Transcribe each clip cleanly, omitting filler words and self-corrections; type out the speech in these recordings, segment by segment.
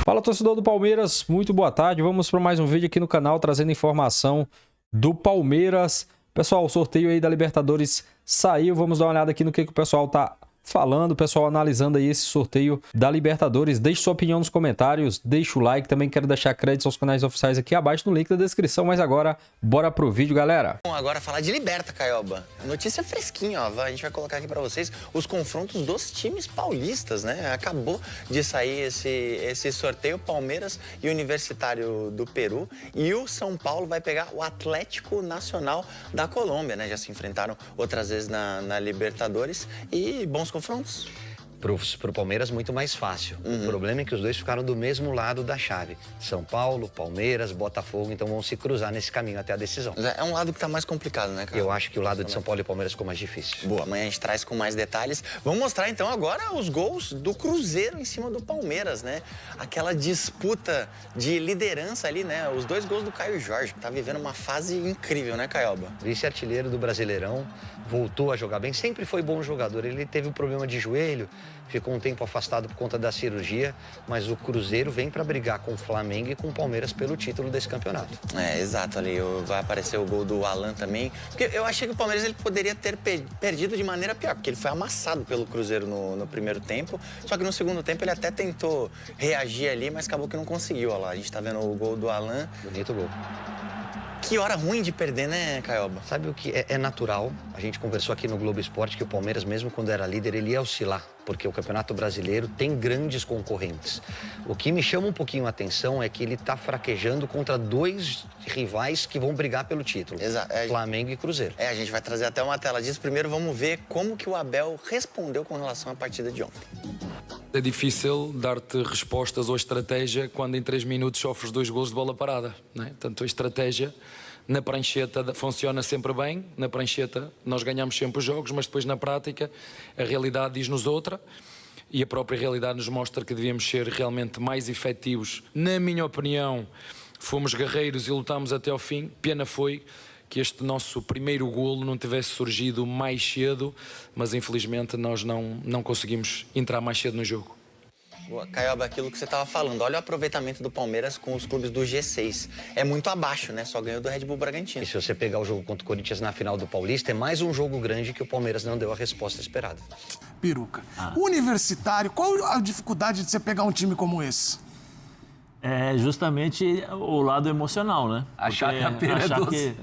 Fala, torcedor do Palmeiras, muito boa tarde. Vamos para mais um vídeo aqui no canal trazendo informação do Palmeiras. Pessoal, o sorteio aí da Libertadores saiu. Vamos dar uma olhada aqui no que o pessoal tá falando, o pessoal analisando aí esse sorteio da Libertadores. Deixe sua opinião nos comentários, deixa o like. Também quero deixar créditos aos canais oficiais aqui abaixo no link da descrição. Mas agora, bora pro vídeo, galera. Bom, agora falar de Liberta, Caioba. Notícia fresquinha, ó. A gente vai colocar aqui pra vocês os confrontos dos times paulistas, né? Acabou de sair esse sorteio, Palmeiras e Universitário do Peru. E o São Paulo vai pegar o Atlético Nacional da Colômbia, né? Já se enfrentaram outras vezes na Libertadores. E bons confrontos? Pro Palmeiras, muito mais fácil. O problema é que os dois ficaram do mesmo lado da chave. São Paulo, Palmeiras, Botafogo, então vão se cruzar nesse caminho até a decisão. É um lado que tá mais complicado, né, cara? Eu acho que o lado de São Paulo e Palmeiras ficou mais difícil. Boa, amanhã a gente traz com mais detalhes. Vamos mostrar, então, agora os gols do Cruzeiro em cima do Palmeiras, né? Aquela disputa de liderança ali, né? Os dois gols do Caio Jorge, que tá vivendo uma fase incrível, né, Caioba? Vice-artilheiro do Brasileirão, voltou a jogar bem, sempre foi bom jogador. Ele teve um problema de joelho, ficou um tempo afastado por conta da cirurgia, mas o Cruzeiro vem para brigar com o Flamengo e com o Palmeiras pelo título desse campeonato. É, exato, ali vai aparecer o gol do Alan também, porque eu achei que o Palmeiras ele poderia ter perdido de maneira pior, porque ele foi amassado pelo Cruzeiro no primeiro tempo, só que no segundo tempo ele até tentou reagir ali, mas acabou que não conseguiu, olha lá, a gente tá vendo o gol do Alan. Bonito gol. Que hora ruim de perder, né, Caioba? Sabe o que é natural? A gente conversou aqui no Globo Esporte que o Palmeiras, mesmo quando era líder, ele ia oscilar, porque o Campeonato Brasileiro tem grandes concorrentes. O que me chama um pouquinho a atenção é que ele está fraquejando contra dois rivais que vão brigar pelo título, Flamengo e Cruzeiro. A gente vai trazer até uma tela disso. Primeiro vamos ver como que o Abel respondeu com relação à partida de ontem. É difícil dar-te respostas ou estratégia quando em 3 minutos sofres 2 gols de bola parada, não é? Portanto, a estratégia na prancheta funciona sempre bem, na prancheta nós ganhamos sempre os jogos, mas depois na prática a realidade diz-nos outra e a própria realidade nos mostra que devíamos ser realmente mais efetivos. Na minha opinião, fomos guerreiros e lutámos até ao fim. Pena foi que este nosso primeiro golo não tivesse surgido mais cedo, mas infelizmente nós não conseguimos entrar mais cedo no jogo. Boa, Caioba, aquilo que você estava falando, olha o aproveitamento do Palmeiras com os clubes do G6. É muito abaixo, né? Só ganhou do Red Bull Bragantino. E se você pegar o jogo contra o Corinthians na final do Paulista, é mais um jogo grande que o Palmeiras não deu a resposta esperada. Peruca. Universitário, qual a dificuldade de você pegar um time como esse? É justamente o lado emocional, né? Achar que a pera é doce.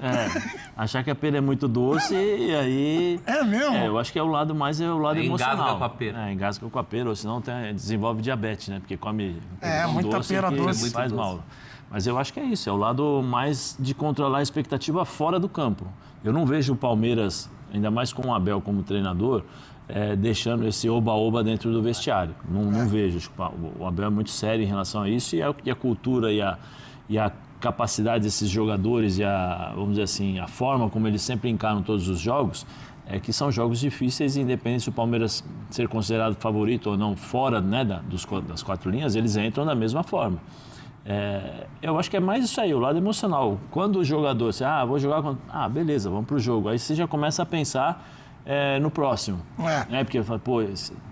Achar que a pera é muito doce e aí... É mesmo? Eu acho que é o lado mais emocional. Engasga com a pera. Engasga com a pera, ou senão desenvolve diabetes, né? Porque come muita doce pera doce. Faz mal. Mas eu acho que é isso, é o lado mais de controlar a expectativa fora do campo. Eu não vejo o Palmeiras, ainda mais com o Abel como treinador, deixando esse oba-oba dentro do vestiário. Não vejo. O Abel é muito sério em relação a isso e a cultura e a capacidade desses jogadores e vamos dizer assim, a forma como eles sempre encaram todos os jogos, que são jogos difíceis, independente se o Palmeiras ser considerado favorito ou não, fora, né, das 4 linhas, eles entram da mesma forma. Eu acho que é mais isso aí, o lado emocional. Quando o jogador, vou jogar com... beleza, vamos pro jogo. Aí você já começa a pensar no próximo. Porque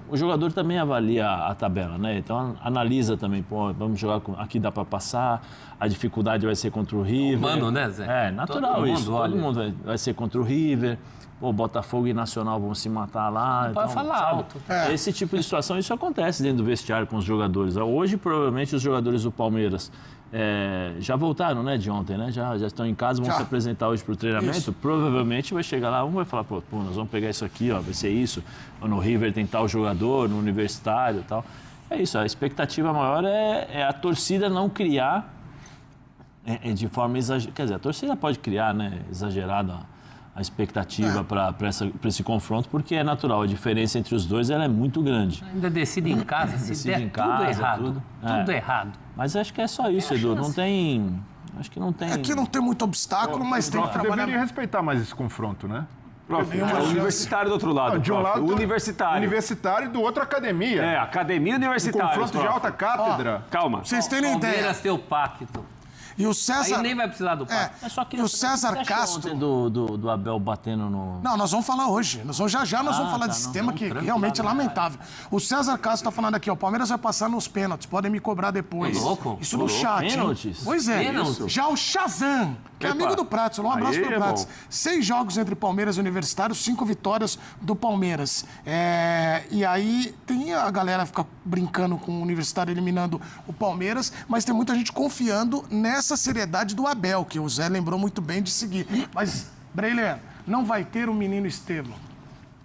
o jogador também avalia a tabela, né? Então analisa também, vamos jogar aqui, dá para passar, a dificuldade vai ser contra o River. Humano, né, Zé? Natural todo mundo vai ser contra o River. Botafogo e Nacional vão se matar lá. Pode falar alto. Esse tipo de situação, isso acontece dentro do vestiário com os jogadores. Hoje, provavelmente, os jogadores do Palmeiras já voltaram, né, de ontem, né? Já estão em casa, vão se apresentar hoje para o treinamento. Isso. Provavelmente vai chegar lá, um vai falar, nós vamos pegar isso aqui, vai ser isso. Ou no River tem tal jogador, no Universitário e tal. É isso, a expectativa maior é a torcida não criar de forma exagerada. Quer dizer, a torcida pode criar, né, exagerada a expectativa para esse confronto, porque é natural, a diferença entre os dois ela é muito grande. Ainda decide em casa, se der tudo errado. Tudo errado. Mas acho que é só isso, Edu, não tem... Acho que não tem... Aqui não tem muito obstáculo, mas tem que trabalhar... Deveria respeitar mais esse confronto, né? O universitário do outro lado. De um lado, universitário. Universitário e do outro, academia. Academia universitária. Um confronto de alta cátedra. Calma. Vocês terem ideia. Palmeiras tem o pacto. E o César... Aí nem vai precisar do VAR. Mas só que E o César Castro... do Abel batendo no... Não, nós vamos falar hoje. Nós vamos, já nós vamos falar desse tema que realmente é lamentável. O César Castro tá falando aqui, ó, o Palmeiras vai passar nos pênaltis, podem me cobrar depois. Louco. Isso no chat, hein? Pênaltis? Pois é. Pênaltis? Já o Shazam, que é amigo do Pratos, um abraço Aí pro é Pratos. bom. 6 jogos entre Palmeiras e Universitário, 5 vitórias do Palmeiras. E aí tem a galera fica brincando com o Universitário eliminando o Palmeiras, mas tem muita gente confiando nessa seriedade do Abel, que o Zé lembrou muito bem de seguir. Mas, Breiler, não vai ter o menino Estevão.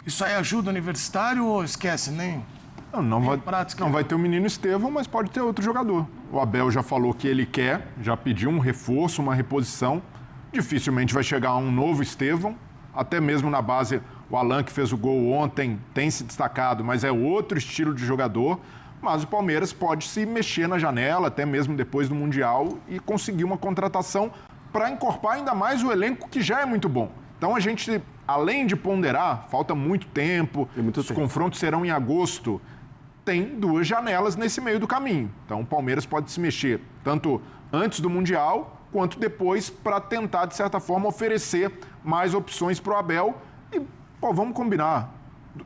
Isso aí ajuda o Universitário ou esquece, nem? Não vai ter o menino Estevão, mas pode ter outro jogador. O Abel já falou que ele quer, já pediu um reforço, uma reposição. Dificilmente vai chegar um novo Estevão, até mesmo na base, o Alan, que fez o gol ontem, tem se destacado, mas é outro estilo de jogador. Mas o Palmeiras pode se mexer na janela, até mesmo depois do Mundial, e conseguir uma contratação para encorpar ainda mais o elenco, que já é muito bom. Então a gente, além de ponderar, falta muito tempo, os confrontos serão em agosto, tem 2 janelas nesse meio do caminho. Então o Palmeiras pode se mexer tanto antes do Mundial, quanto depois, para tentar, de certa forma, oferecer mais opções para o Abel. E, vamos combinar,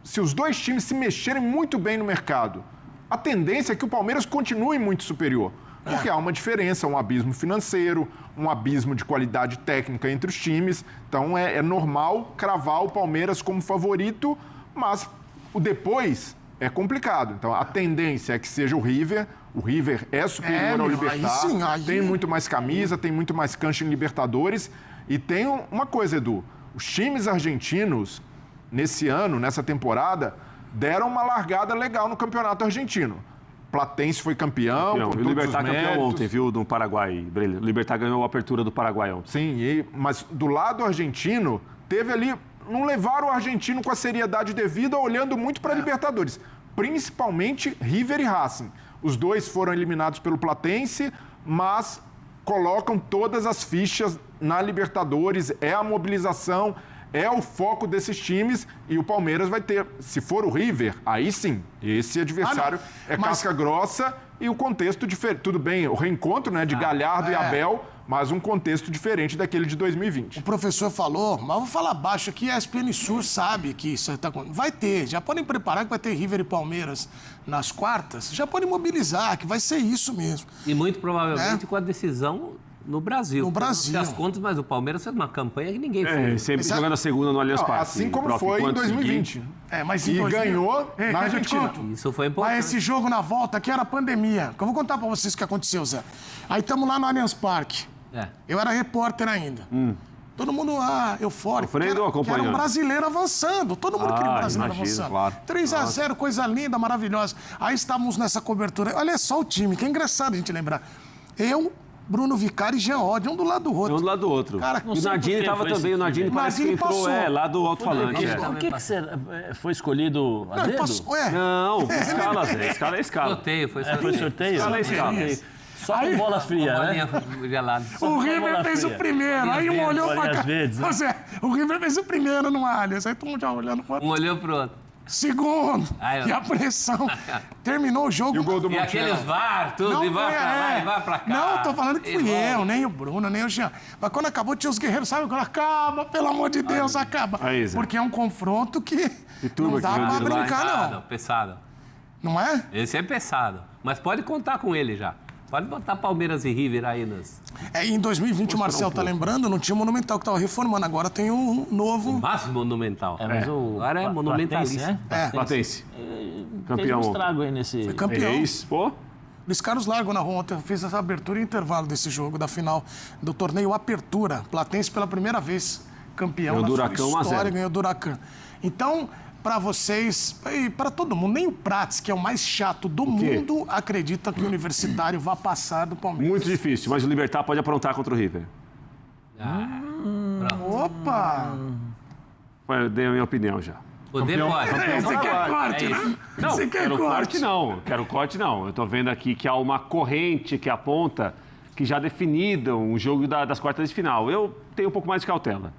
se os 2 times se mexerem muito bem no mercado, a tendência é que o Palmeiras continue muito superior. Porque há uma diferença, um abismo financeiro, um abismo de qualidade técnica entre os times. Então é normal cravar o Palmeiras como favorito, mas o depois é complicado. Então a tendência é que seja o River. O River é superior ao Libertad, tem muito mais camisa, tem muito mais cancha em Libertadores. E tem uma coisa, Edu, os times argentinos, nesse ano, nessa temporada, deram uma largada legal no campeonato argentino. Platense foi campeão. O Libertad campeão ontem, viu, no Paraguai. O Libertad ganhou a apertura do Paraguai ontem. Sim, mas do lado argentino, teve ali... Não levaram o argentino com a seriedade devida, olhando muito para a Libertadores. Principalmente River e Racing. Os 2 foram eliminados pelo Platense, mas colocam todas as fichas na Libertadores. É a mobilização, é o foco desses times, e o Palmeiras vai ter, se for o River, aí sim, esse adversário casca grossa e o contexto diferente. Tudo bem, o reencontro, né, de Galhardo e Abel, mas um contexto diferente daquele de 2020. O professor falou, mas eu vou falar baixo aqui, a ESPN Sul sabe que isso está acontecendo. Vai ter, já podem preparar que vai ter River e Palmeiras nas quartas, já podem mobilizar, que vai ser isso mesmo. E muito provavelmente com a decisão no Brasil. No Brasil. As contas, mas o Palmeiras fez uma campanha que ninguém fez. Sempre jogando a segunda no Allianz Parque. Assim como foi em 2020. Mas e ganhou na Argentina. Isso foi importante. Mas esse jogo na volta aqui era pandemia. Eu vou contar pra vocês o que aconteceu, Zé. Aí estamos lá no Allianz Parque. Eu era repórter ainda. Todo mundo eufórico. Era um brasileiro avançando. Todo mundo queria um brasileiro avançando. Claro. 3-0, coisa linda, maravilhosa. Aí estávamos nessa cobertura. Olha só o time, que é engraçado a gente lembrar. Eu, Bruno Vicari e Jean Oddi, um do lado do outro. Um do lado do outro. Cara, e o Nardini estava também. O Nardini parece que entrou lá do alto-falante. Por que você foi escolhido a dedo? Não, escala, Zé. Escala é escala. Sorteio, foi sorteio. Escala é escala. Só com bola fria, né? O River fez o primeiro, aí um olhou pra cá. O River fez o primeiro no Allianz, aí todo mundo já olhando pro outro. Um olhou pro outro. Segundo, e a pressão. Terminou o jogo. E o gol do E aqueles VAR, tudo, não e vai pra lá, e vai pra cá. Não, tô falando que fui eu, nem o Bruno, nem o Jean. Mas quando acabou, tinha os guerreiros, sabe? Quando acaba, pelo amor de Deus, acaba. Aí, Zé. Porque é um confronto que não dá pra brincar, não. Pesado. Não é? Esse é pesado. Mas pode contar com ele já. Pode botar Palmeiras e River aí nas... Em 2020, o Marcel tá lembrando, não tinha o Monumental que tava reformando. Agora tem um novo... Mas Monumental. Mas agora é monumentalista. Platense. Campeão. Fez um estrago aí nesse... Foi campeão. Pô. Luiz Carlos Largo na rua ontem, fez essa abertura e intervalo desse jogo, da final do torneio Apertura. Platense pela primeira vez campeão na sua história, ganhou do Huracan. Então... Para vocês e para todo mundo, nem o Prats, que é o mais chato do mundo, acredita que o Universitário vai passar do Palmeiras. Muito difícil, mas o Libertad pode aprontar contra o River. Opa! Eu dei a minha opinião já. Poder pode. Você quer corte, né? Não, Você quer quero corte? corte não. Quero corte não. Eu tô vendo aqui que há uma corrente que aponta que já definida um jogo das quartas de final. Eu tenho um pouco mais de cautela.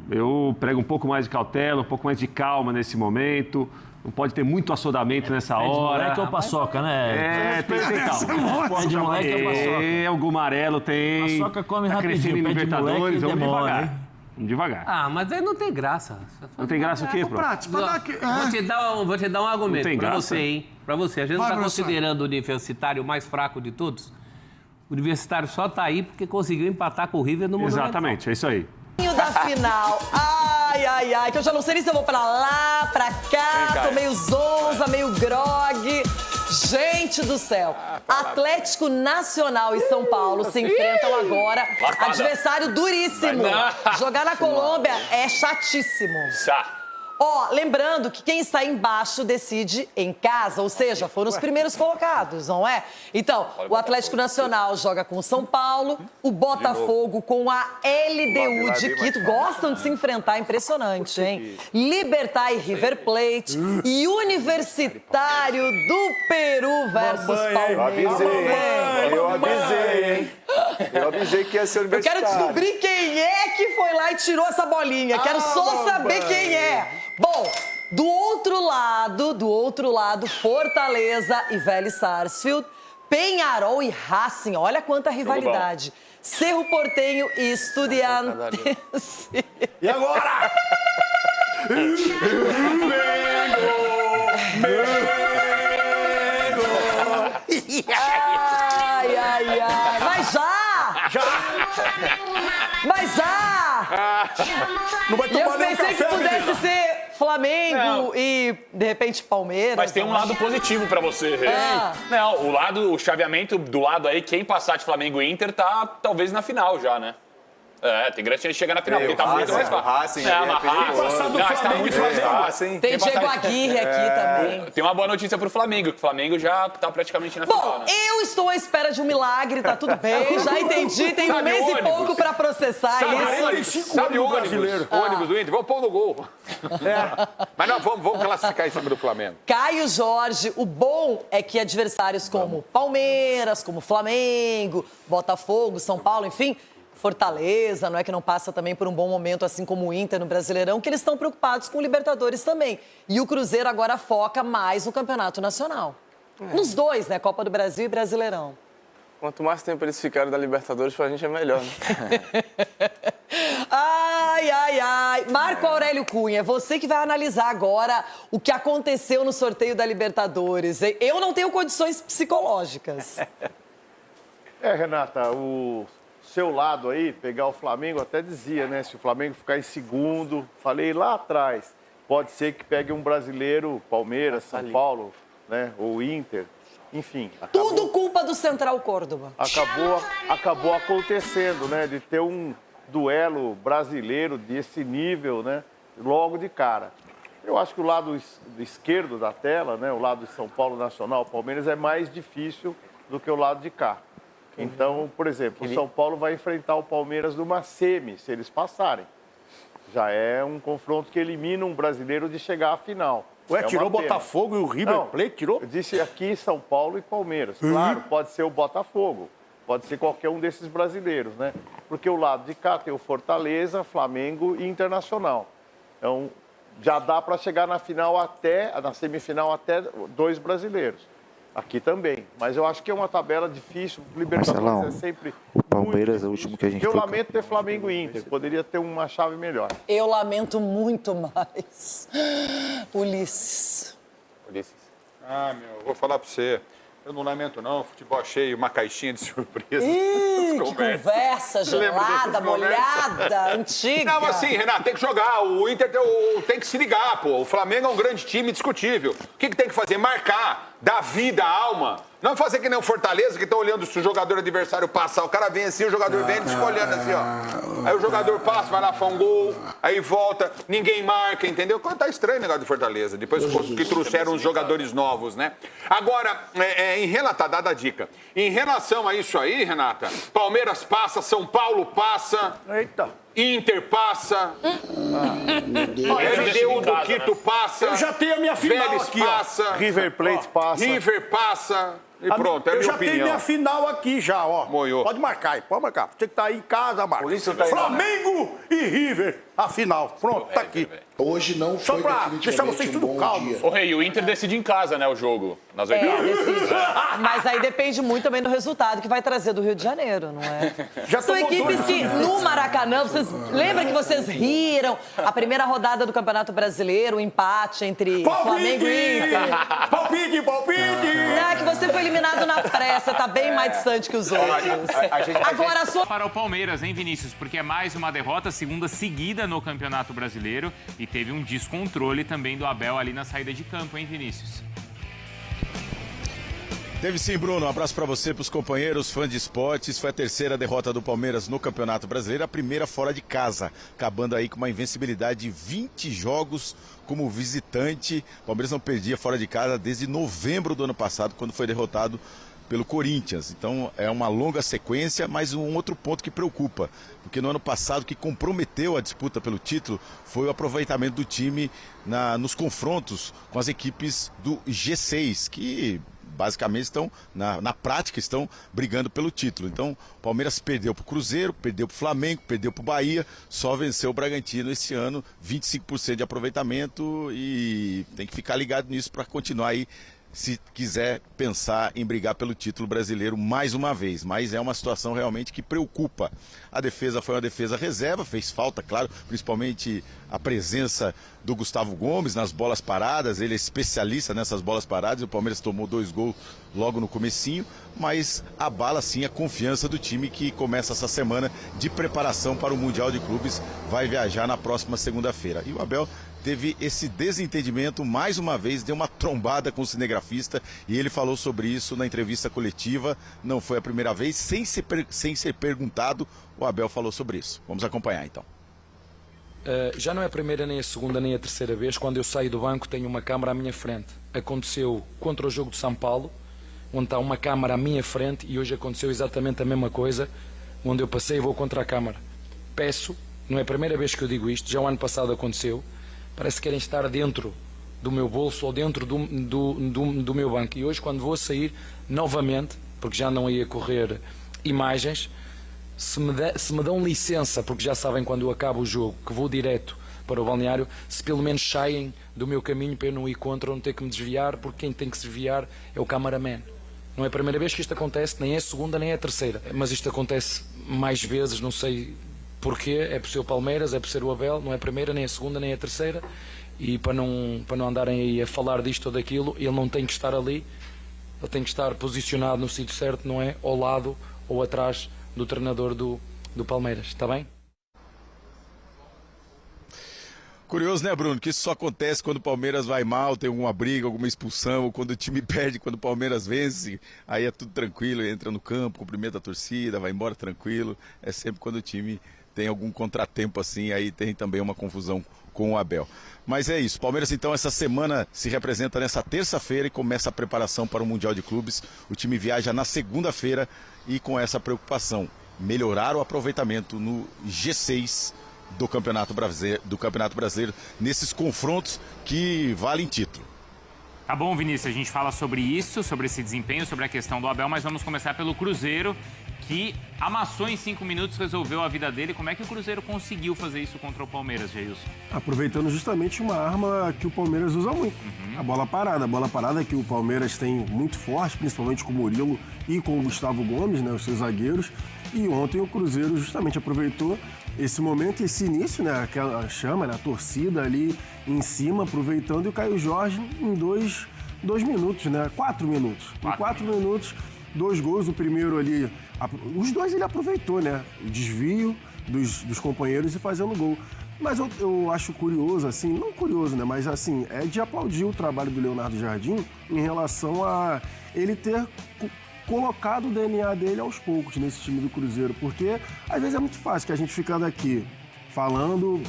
Eu prego um pouco mais de cautela, um pouco mais de calma nesse momento. Não pode ter muito assodamento nessa É de hora. moleque ou paçoca, né? Tem que ter calma. É de moleque ou paçoca? Tem, algum amarelo tem. Paçoca come Tá rapidinho, crescendo em pé de Libertadores, moleque vamos demora, devagar. hein? Vamos devagar. Ah, mas aí não tem graça. Não tem graça o quê, Pro? Prático, pra dar aqui. Vou te dar um argumento tem pra graça? você, hein? Pra você. A gente não Vai, tá professor. considerando o Universitário o mais fraco de todos? O Universitário só tá aí porque conseguiu empatar com o River no Monumental. Exatamente, é isso aí. Da final. Ai, ai, ai, que eu já não sei nem se eu vou pra lá, pra cá, tô meio zonza, meio grog. Gente do céu, Atlético Nacional e São Paulo se enfrentam agora. Adversário duríssimo. Jogar na Colômbia é chatíssimo. Ó, lembrando que quem está embaixo decide em casa, ou seja, foram os primeiros colocados, não é? Então, o Atlético Nacional joga com o São Paulo, o Botafogo com a LDU de Quito. Gostam de se enfrentar, impressionante, hein? Libertad e River Plate e Universitário do Peru versus Palmeiras. Eu avisei, hein? Eu avisei que ia ser Eu universitário. quero descobrir quem é que foi lá e tirou essa bolinha. Quero só saber quem é. Bom, do outro lado, Fortaleza e Vélez Sarsfield, Peñarol e Racing. Olha quanta rivalidade. Cerro Porteño e Estudiantes. E agora? Ai, ai, ai. Mas já! Mas já! Não vai E eu tomar nenhum pensei que café, pudesse menina? ser Flamengo e, de repente, Palmeiras. Mas tem um lado positivo pra você. Não, o chaveamento do lado aí, quem passar de Flamengo e Inter tá talvez na final já, né? É, tem grande chance de chegar na final, porque tá muito mais fácil. Racing, Não, mas Racing tá muito mais fácil. Tem Diego Aguirre aqui também. Tem uma boa notícia pro Flamengo, que o Flamengo já tá praticamente na final, Bom, né? eu estou à espera de um milagre, tá tudo bem, já entendi, tem um mês e pouco pra processar isso. Sabe o ônibus do Inter? Vamos pôr no gol. Mas não, vamos classificar em cima do Flamengo. Caio Jorge, o bom é que adversários como Palmeiras, como Flamengo, Botafogo, São Paulo, enfim, Fortaleza, não é que não passa também por um bom momento, assim como o Inter no Brasileirão, que eles estão preocupados com o Libertadores também. E o Cruzeiro agora foca mais no Campeonato Nacional. Nos dois, né? Copa do Brasil e Brasileirão. Quanto mais tempo eles ficarem da Libertadores, pra gente é melhor, né? Ai, ai, ai. Marco Aurélio Cunha, você que vai analisar agora o que aconteceu no sorteio da Libertadores. Hein? Eu não tenho condições psicológicas. Renata, o seu lado aí, pegar o Flamengo, até dizia, né? Se o Flamengo ficar em segundo, falei lá atrás, pode ser que pegue um brasileiro, Palmeiras, São Paulo, né? Ou Inter, enfim. Tudo culpa do Central Córdoba. Acabou acontecendo, né? De ter um duelo brasileiro desse nível, né? Logo de cara. Eu acho que o lado esquerdo da tela, né? O lado de São Paulo Nacional, Palmeiras, é mais difícil do que o lado de cá. Então, por exemplo, o São Paulo vai enfrentar o Palmeiras numa semi, se eles passarem. Já é um confronto que elimina um brasileiro de chegar à final. Ué, tirou o Botafogo e o River Plate? Tirou? Eu disse aqui São Paulo e Palmeiras. Claro, pode ser o Botafogo, pode ser qualquer um desses brasileiros, né? Porque o lado de cá tem o Fortaleza, Flamengo e Internacional. Então, já dá para chegar na semifinal até 2 brasileiros. Aqui também, mas eu acho que é uma tabela difícil. O Libertadores é sempre o Palmeiras é o último que a gente Eu lamento ter Flamengo e Inter, poderia ter uma chave melhor. Eu lamento muito mais. Ulisses. Vou falar pra você. Eu não lamento, não. Futebol achei uma caixinha de surpresa. Ih, que conversa gelada, molhada, antiga. Não, assim, Renato, tem que jogar. O Inter tem que se ligar, pô. O Flamengo é um grande time indiscutível. O que tem que fazer? Marcar, dar vida, alma. Não fazer que nem o Fortaleza, que tá olhando se o jogador adversário passar. O cara vem assim, o jogador vem, ele fica olhando assim, ó. Aí o jogador passa, vai lá, faz um gol, aí volta, ninguém marca, entendeu? Tá estranho o negócio do Fortaleza. Depois que trouxeram os jogadores novos, né? Agora, tá dada a dica. Em relação a isso aí, Renata, Palmeiras passa, São Paulo passa. Eita. Inter passa. LDU do Quito passa. Eu já tenho a minha final Vélez aqui, passa. ó. River Plate passa. River passa. E pronto, é a eu minha já opinião. tenho minha final aqui ó. Moiou. Pode marcar aí, pode marcar. Você que tá aí em casa, marca. Por isso tá aí, Flamengo e River. a final. Pronto, tá aqui. Hoje não Só foi pra deixar vocês tudo calmo. Ô, Rei, o Inter decide em casa, né, o jogo, nas oitavas. Decide. Mas aí depende muito também do resultado que vai trazer do Rio de Janeiro, não é? São equipes que no Maracanã, vocês lembram que vocês riram a primeira rodada do Campeonato Brasileiro, o empate entre Flamengo e Inter. Palpite! É que você foi eliminado na pressa, tá bem mais distante que os outros. Agora, a sua... Para o Palmeiras, hein, Vinícius? Porque é mais uma derrota, segunda seguida no Campeonato Brasileiro. E teve um descontrole também do Abel ali na saída de campo, hein, Vinícius? Teve sim, Bruno. Um abraço para você, para os companheiros, fãs de esportes. Foi a terceira derrota do Palmeiras no Campeonato Brasileiro, a primeira fora de casa, acabando aí com uma invencibilidade de 20 jogos como visitante. O Palmeiras não perdia fora de casa desde novembro do ano passado, quando foi derrotado pelo Corinthians. Então é uma longa sequência, mas um outro ponto que preocupa, porque no ano passado o que comprometeu a disputa pelo título foi o aproveitamento do time nos confrontos com as equipes do G6, que basicamente estão, na prática, estão brigando pelo título. Então, o Palmeiras perdeu para o Cruzeiro, perdeu para o Flamengo, perdeu para o Bahia, só venceu o Bragantino esse ano, 25% de aproveitamento, e tem que ficar ligado nisso para continuar aí, se quiser pensar em brigar pelo título brasileiro mais uma vez. Mas é uma situação realmente que preocupa. A defesa foi uma defesa reserva, fez falta, claro, principalmente a presença do Gustavo Gomes nas bolas paradas. Ele é especialista nessas bolas paradas, e o Palmeiras tomou 2 gols logo no comecinho, mas abala sim a confiança do time, que começa essa semana de preparação para o Mundial de Clubes, vai viajar na próxima segunda-feira. E o Abel teve esse desentendimento, mais uma vez, deu uma trombada com o cinegrafista, e ele falou sobre isso na entrevista coletiva. Não foi a primeira vez, sem ser perguntado, o Abel falou sobre isso. Vamos acompanhar então. Já não é a primeira, nem a segunda, nem a terceira vez. Quando eu saio do banco, tenho uma câmara à minha frente. Aconteceu contra o jogo de São Paulo, onde está uma câmara à minha frente, e hoje aconteceu exatamente a mesma coisa, onde eu passei e vou contra a câmara. Peço, não é a primeira vez que eu digo isto, já o ano passado aconteceu, parece que querem estar dentro do meu bolso ou dentro do meu banco. E hoje, quando vou sair novamente, porque já não ia correr imagens, se me dão licença, porque já sabem quando eu acabo o jogo, que vou direto para o balneário, se pelo menos saem do meu caminho para eu não ir contra, ou não ter que me desviar, porque quem tem que se desviar é o cameraman. Não é a primeira vez que isto acontece, nem é a segunda, nem é a terceira. Mas isto acontece mais vezes, não sei porquê, é por ser o Palmeiras, é por ser o Abel, não é a primeira, nem a segunda, nem a terceira. E para não andarem aí a falar disto ou daquilo, ele não tem que estar ali, ele tem que estar posicionado no sítio certo, não é ao lado ou atrás do treinador do Palmeiras, está bem? Curioso, né, Bruno, que isso só acontece quando o Palmeiras vai mal, tem alguma briga, alguma expulsão, ou quando o time perde, quando o Palmeiras vence, aí é tudo tranquilo, entra no campo, cumprimenta a torcida, vai embora tranquilo. É sempre quando o time tem algum contratempo assim, aí tem também uma confusão com o Abel. Mas é isso, o Palmeiras então essa semana se representa nessa terça-feira e começa a preparação para o Mundial de Clubes. O time viaja na segunda-feira e com essa preocupação, melhorar o aproveitamento no G6 do Campeonato Brasileiro, nesses confrontos que valem título. Tá bom, Vinícius, a gente fala sobre isso, sobre esse desempenho, sobre a questão do Abel, mas vamos começar pelo Cruzeiro, que amassou em 5 minutos, resolveu a vida dele. Como é que o Cruzeiro conseguiu fazer isso contra o Palmeiras, Geilson? Aproveitando justamente uma arma que o Palmeiras usa muito, a bola parada. A bola parada que o Palmeiras tem muito forte, principalmente com o Murilo e com o Gustavo Gomes, né, os seus zagueiros. E ontem o Cruzeiro justamente aproveitou esse momento, esse início, né, aquela chama, né, a torcida ali em cima, aproveitando, e o Caio Jorge em 2 minutos, né, 4 minutos. Em 4 minutos, 2 gols, o primeiro ali, os dois ele aproveitou, né, o desvio dos companheiros e fazendo gol. Mas eu acho curioso, assim, não curioso, né, mas assim, é de aplaudir o trabalho do Leonardo Jardim em relação a ele ter colocado o DNA dele aos poucos nesse time do Cruzeiro, porque às vezes é muito fácil que a gente ficando aqui falando,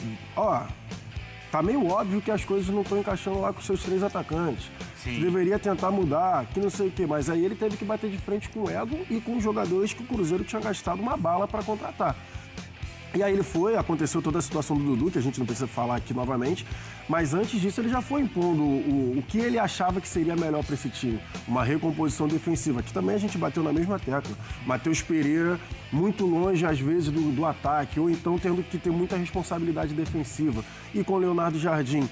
tá meio óbvio que as coisas não estão encaixando lá com os seus 3 atacantes. Sim. Você deveria tentar mudar, que não sei o quê, mas aí ele teve que bater de frente com o ego e com os jogadores que o Cruzeiro tinha gastado uma bala para contratar. E aí aconteceu toda a situação do Dudu, que a gente não precisa falar aqui novamente, mas antes disso ele já foi impondo o que ele achava que seria melhor para esse time. Uma recomposição defensiva, que também a gente bateu na mesma tecla. Matheus Pereira, muito longe às vezes do ataque, ou então tendo que ter muita responsabilidade defensiva. E com o Leonardo Jardim,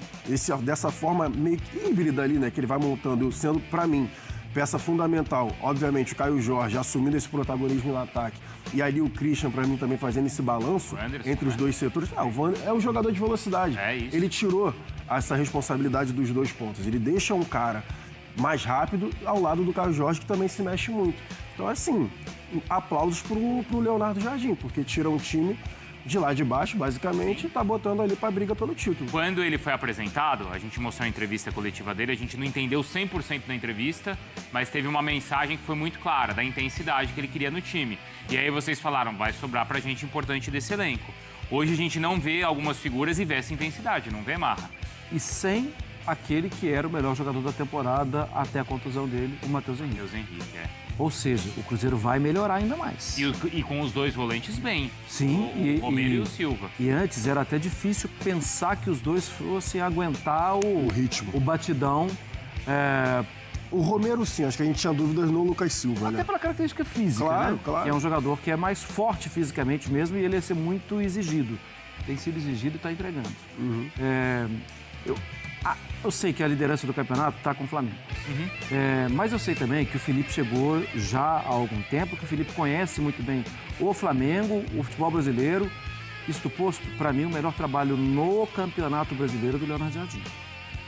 dessa forma meio híbrida ali, né, que ele vai montando, sendo, para mim, peça fundamental, obviamente, o Caio Jorge assumindo esse protagonismo no ataque. E ali o Christian, para mim, também fazendo esse balanço entre os dois setores. O Wanderson é um jogador de velocidade. Ele tirou essa responsabilidade dos dois pontos. Ele deixa um cara mais rápido ao lado do Caio Jorge, que também se mexe muito. Então, assim, aplausos pro Leonardo Jardim, porque tira um time de lá de baixo, basicamente, e tá botando ali pra briga pelo título. Quando ele foi apresentado, a gente mostrou a entrevista coletiva dele, a gente não entendeu 100% da entrevista, mas teve uma mensagem que foi muito clara, da intensidade que ele queria no time. E aí vocês falaram, vai sobrar pra gente importante desse elenco. Hoje a gente não vê algumas figuras e vê essa intensidade, não vê, Marra? E sem aquele que era o melhor jogador da temporada até a contusão dele, o Matheus Henrique. Matheus Henrique, Ou seja, o Cruzeiro vai melhorar ainda mais. E com os dois volantes bem. Sim. O Romero e o Silva. E antes era até difícil pensar que os dois fossem aguentar o ritmo, o batidão. O Romero, sim, acho que a gente tinha dúvidas no Lucas Silva, até né? pela característica física, Claro, né? claro. Que é um jogador que é mais forte fisicamente mesmo e ele ia ser muito exigido. Tem sido exigido e está entregando. Eu sei que a liderança do campeonato está com o Flamengo. Mas eu sei também que o Felipe chegou já há algum tempo, que o Felipe conhece muito bem o Flamengo, o futebol brasileiro. Isto posto, para mim, o melhor trabalho no Campeonato Brasileiro do Leonardo Jardim.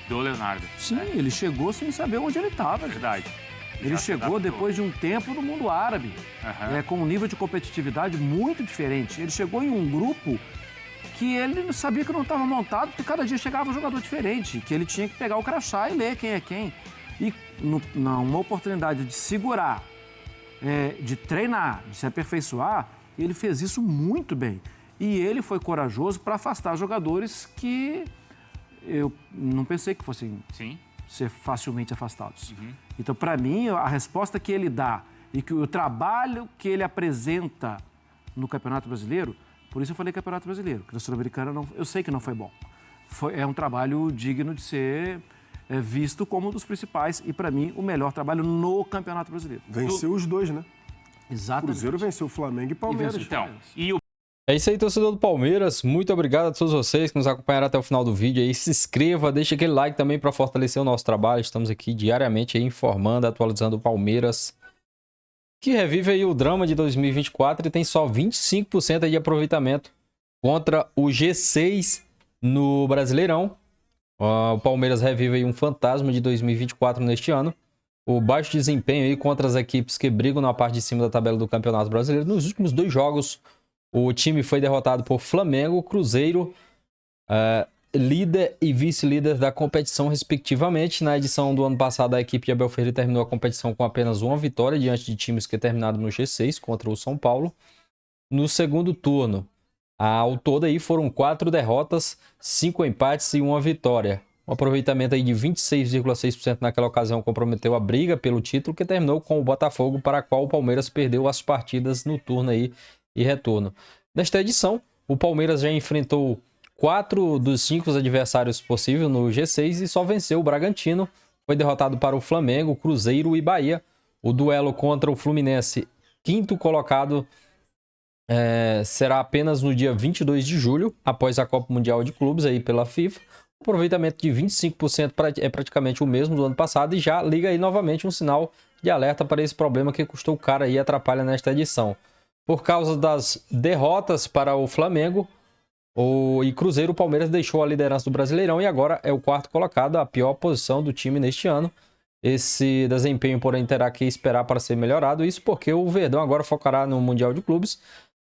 Do Leonardo. Sim, ele chegou sem saber onde ele estava. Verdade. Ele chegou depois de um tempo no mundo árabe, com um nível de competitividade muito diferente. Ele chegou em um grupo que ele sabia que não estava montado, porque cada dia chegava um jogador diferente, que ele tinha que pegar o crachá e ler quem é quem. E numa oportunidade de segurar, de treinar, de se aperfeiçoar, ele fez isso muito bem. E ele foi corajoso para afastar jogadores que eu não pensei que fossem ser facilmente afastados. Então, para mim, a resposta que ele dá e que o trabalho que ele apresenta no Campeonato Brasileiro, por isso eu falei Campeonato Brasileiro, que na Sul-Americana eu sei que não foi bom. É um trabalho digno de ser visto como um dos principais e, para mim, o melhor trabalho no Campeonato Brasileiro. Venceu os dois, né? Exatamente. O Cruzeiro venceu o Flamengo e Palmeiras. É isso aí, torcedor do Palmeiras. Muito obrigado a todos vocês que nos acompanharam até o final do vídeo aí. Se inscreva, deixa aquele like também para fortalecer o nosso trabalho. Estamos aqui diariamente aí informando, atualizando o Palmeiras, que revive aí o drama de 2024 e tem só 25% aí de aproveitamento contra o G6 no Brasileirão. O Palmeiras revive aí um fantasma de 2024 neste ano. O baixo desempenho aí contra as equipes que brigam na parte de cima da tabela do Campeonato Brasileiro. Nos últimos 2 jogos, o time foi derrotado por Flamengo, Cruzeiro, líder e vice-líder da competição, respectivamente. Na edição do ano passado, a equipe de Abel Ferreira terminou a competição com apenas 1 vitória diante de times que terminaram no G6 contra o São Paulo. No segundo turno, ao todo aí foram 4 derrotas, 5 empates e 1 vitória. Um aproveitamento aí de 26,6% naquela ocasião comprometeu a briga pelo título, que terminou com o Botafogo, para a qual o Palmeiras perdeu as partidas no turno aí e retorno. Nesta edição, o Palmeiras já enfrentou 4 dos 5 adversários possíveis no G6 e só venceu o Bragantino. Foi derrotado para o Flamengo, Cruzeiro e Bahia. O duelo contra o Fluminense, 5º colocado, será apenas no dia 22 de julho, após a Copa Mundial de Clubes aí pela FIFA. O aproveitamento de 25% é praticamente o mesmo do ano passado e já liga aí novamente um sinal de alerta para esse problema que custou caro e atrapalha nesta edição. Por causa das derrotas para o Flamengo e Cruzeiro, o Palmeiras deixou a liderança do Brasileirão e agora é o 4º colocado, a pior posição do time neste ano. Esse desempenho, porém, terá que esperar para ser melhorado, isso porque o Verdão agora focará no Mundial de Clubes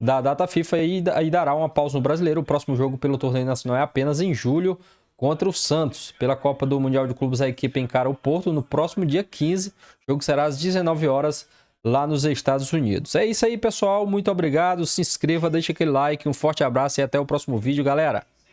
da data FIFA e dará uma pausa no Brasileiro. O próximo jogo pelo torneio nacional é apenas em julho, contra o Santos. Pela Copa do Mundial de Clubes, a equipe encara o Porto no próximo dia 15. O jogo será às 19 horas lá nos Estados Unidos. É isso aí, pessoal. Muito obrigado. Se inscreva, deixa aquele like. Um forte abraço e até o próximo vídeo, galera.